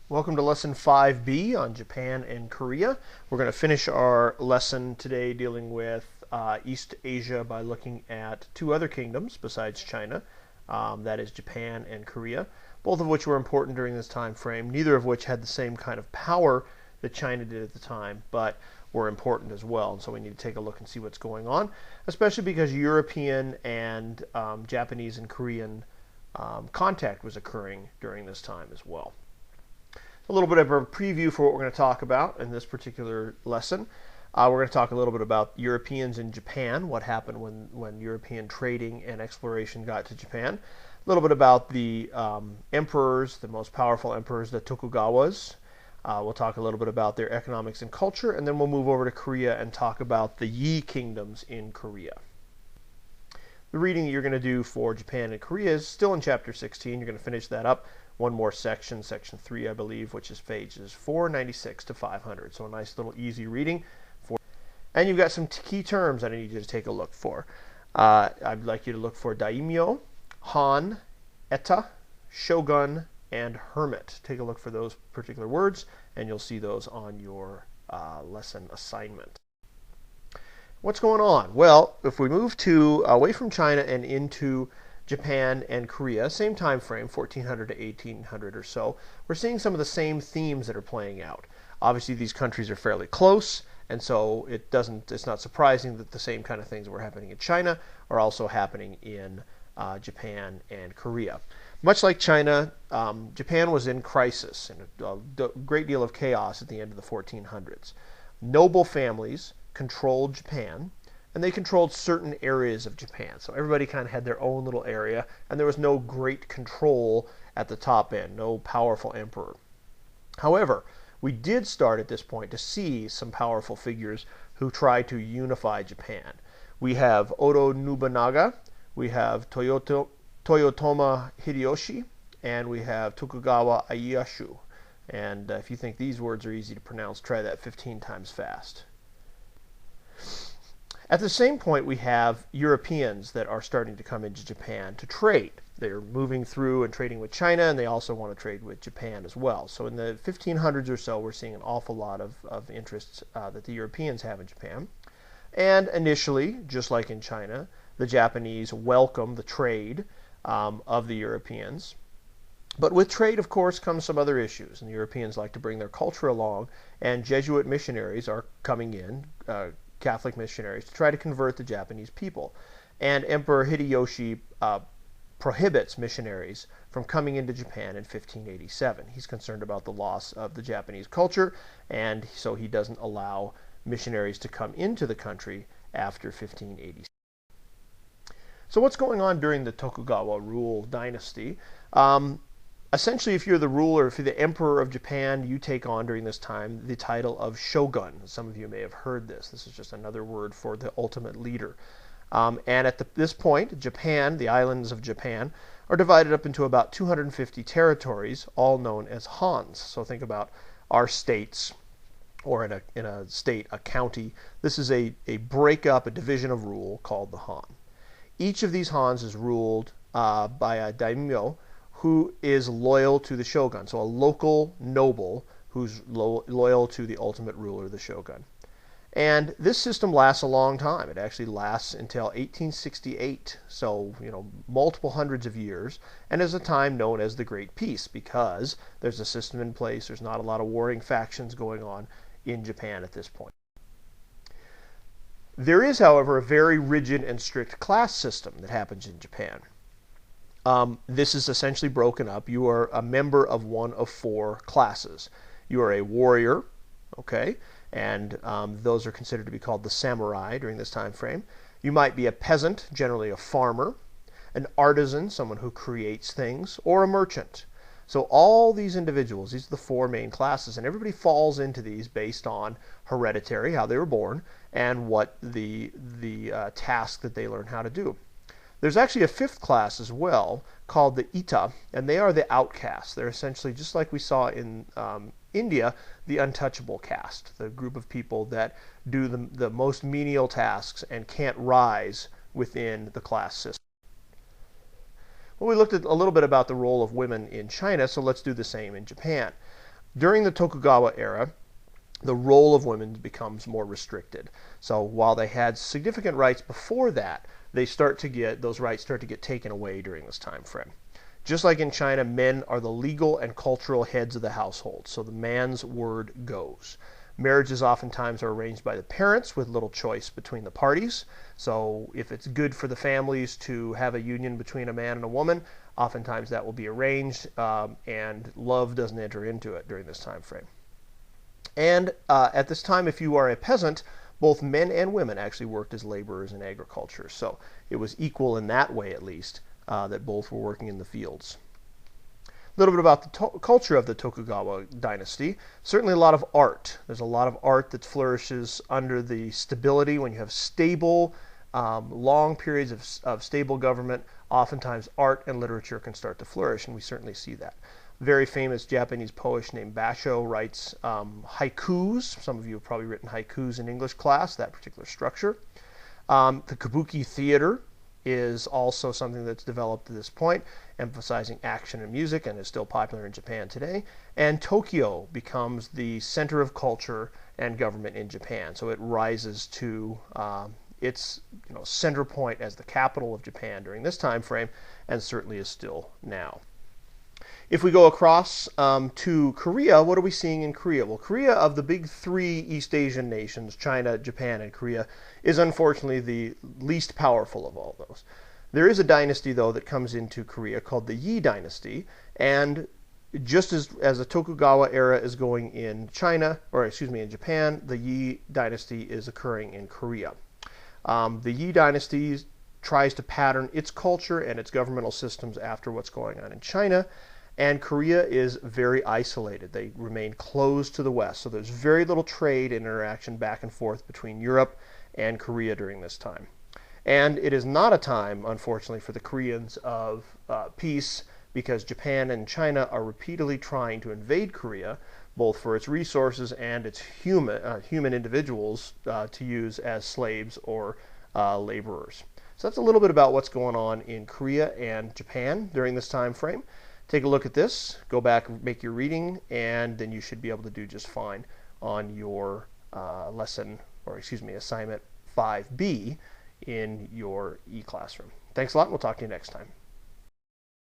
Welcome to lesson 5b on Japan and Korea. We're going to finish our lesson today dealing with East Asia by looking at two other kingdoms besides China, that is Japan and Korea, both of which were important during this time frame, neither of which had the same kind of power that China did at the time, but were important as well. And so we need to take a look and see what's going on, especially because European and Japanese and Korean contact was occurring during this time as well. A little bit of a preview for what we're going to talk about in this particular lesson. We're going to talk a little bit about Europeans in Japan, what happened when European trading and exploration got to Japan. A little bit about the emperors, the most powerful emperors, the Tokugawas. We'll talk a little bit about their economics and culture, and then we'll move over to Korea and talk about the Yi kingdoms in Korea. The reading that you're going to do for Japan and Korea is still in chapter 16. You're going to finish that up. One more section, section 3, I believe, which is pages 496 to 500. So a nice little easy reading. And you've got some key terms that I need you to take a look for. I'd like you to look for daimyo, han, eta, shogun, and hermit. Take a look for those particular words, and you'll see those on your lesson assignment. What's going on? Well, if we move away from China and into Japan and Korea, same time frame, 1400 to 1800 or so, we're seeing some of the same themes that are playing out. Obviously, these countries are fairly close, and so it's not surprising that the same kind of things that were happening in China are also happening in Japan and Korea. Much like China, Japan was in crisis and a great deal of chaos at the end of the 1400s. Noble families controlled Japan, and they controlled certain areas of Japan. So everybody kind of had their own little area, and there was no great control at the top end, no powerful emperor. However, we did start at this point to see some powerful figures who tried to unify Japan. We have Oda Nobunaga, we have Toyotomi Hideyoshi, and we have Tokugawa Ieyasu. And if you think these words are easy to pronounce, try that 15 times fast. At the same point, we have Europeans that are starting to come into Japan to trade. They're moving through and trading with China, and they also want to trade with Japan as well. So in the 1500s or so, we're seeing an awful lot of interests that the Europeans have in Japan. And initially, just like in China, the Japanese welcome the trade of the Europeans. But with trade, of course, comes some other issues, and the Europeans like to bring their culture along, and Jesuit missionaries are coming in, Catholic missionaries, to try to convert the Japanese people. And Emperor Hideyoshi prohibits missionaries from coming into Japan in 1587. He's concerned about the loss of the Japanese culture, and so he doesn't allow missionaries to come into the country after 1587. So what's going on during the Tokugawa rule dynasty? Essentially, if you're the ruler, if you're the emperor of Japan, you take on during this time the title of shogun. Some of you may have heard this. This is just another word for the ultimate leader. And at this point, Japan, the islands of Japan, are divided up into about 250 territories, all known as hans. So think about our states, or in a state, a county. This is a breakup, a division of rule called the han. Each of these hans is ruled by a daimyo, who is loyal to the shogun, so a local noble who's loyal to the ultimate ruler, the shogun. And this system lasts a long time. It actually lasts until 1868, so multiple hundreds of years, and is a time known as the Great Peace because there's a system in place. There's not a lot of warring factions going on in Japan at this point. There is, however, a very rigid and strict class system that happens in Japan. This is essentially broken up. You are a member of one of four classes. You are a warrior, okay, and those are considered to be called the samurai during this time frame. You might be a peasant, generally a farmer, an artisan, someone who creates things, or a merchant. So all these individuals, these are the four main classes, and everybody falls into these based on hereditary, how they were born, and what the task that they learn how to do. There's actually a fifth class as well called the Ita, and they are the outcasts. They're essentially, just like we saw in India, the untouchable caste, the group of people that do the most menial tasks and can't rise within the class system. Well, we looked at a little bit about the role of women in China, so let's do the same in Japan. During the Tokugawa era, the role of women becomes more restricted. So while they had significant rights before that, those rights start to get taken away during this time frame. Just like in China, men are the legal and cultural heads of the household, so the man's word goes. Marriages oftentimes are arranged by the parents with little choice between the parties. So if it's good for the families to have a union between a man and a woman, oftentimes that will be arranged, and love doesn't enter into it during this time frame. And at this time, if you are a peasant, both men and women actually worked as laborers in agriculture. So it was equal in that way, at least, that both were working in the fields. A little bit about the culture of the Tokugawa dynasty. Certainly a lot of art. There's a lot of art that flourishes under the stability. When you have stable, long periods of stable government, oftentimes art and literature can start to flourish, and we certainly see that. Very famous Japanese poet named Basho writes haikus. Some of you have probably written haikus in English class, that particular structure. The kabuki theater is also something that's developed at this point, emphasizing action and music, and is still popular in Japan today. And Tokyo becomes the center of culture and government in Japan. So it rises to its center point as the capital of Japan during this time frame, and certainly is still now. If we go across to Korea, what are we seeing in Korea? Well, Korea, of the big three East Asian nations, China, Japan, and Korea, is unfortunately the least powerful of all those. There is a dynasty, though, that comes into Korea called the Yi dynasty, and just as the Tokugawa era is going in China, or excuse me, in Japan, the Yi dynasty is occurring in Korea. The Yi dynasty tries to pattern its culture and its governmental systems after what's going on in China. And Korea is very isolated. They remain closed to the West. So there's very little trade and interaction back and forth between Europe and Korea during this time. And it is not a time, unfortunately, for the Koreans of peace, because Japan and China are repeatedly trying to invade Korea, both for its resources and its human individuals to use as slaves or laborers. So that's a little bit about what's going on in Korea and Japan during this time frame. Take a look at this, go back, make your reading, and then you should be able to do just fine on your assignment 5B in your e-classroom. Thanks a lot, and we'll talk to you next time.